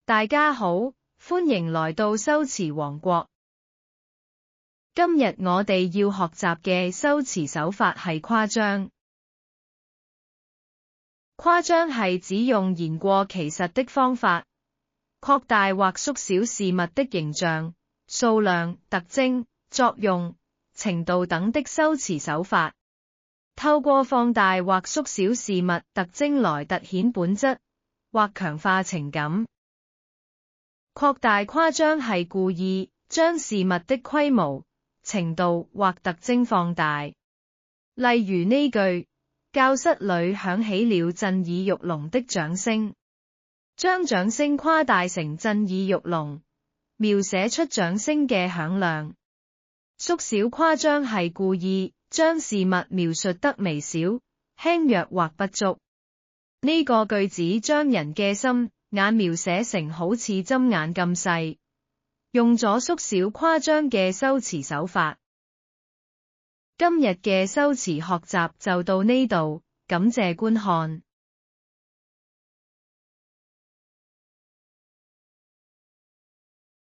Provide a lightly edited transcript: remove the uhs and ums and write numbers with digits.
大家好，歡迎來到修辭王國。今日我哋要學習嘅修辭手法係誇張。誇張係指用言過其實的方法，擴大或縮小事物的形象、數量、特徵、作用、程度等的修辭手法，透過放大或縮小事物特徵來凸顯本質，或強化情感。擴大誇張係故意將事物的規模、程度或特徵放大。例如呢句，教室裏響起了震耳欲聾的掌聲，將掌聲誇大成震耳欲聾，描寫出掌聲嘅響亮。縮小誇張係故意將事物描述得微小、輕弱或不足。呢個句子將人嘅心眼描寫成好似針眼咁細，用咗縮小誇張嘅修辭手法。今日嘅修辭學習就到呢度，感謝觀看。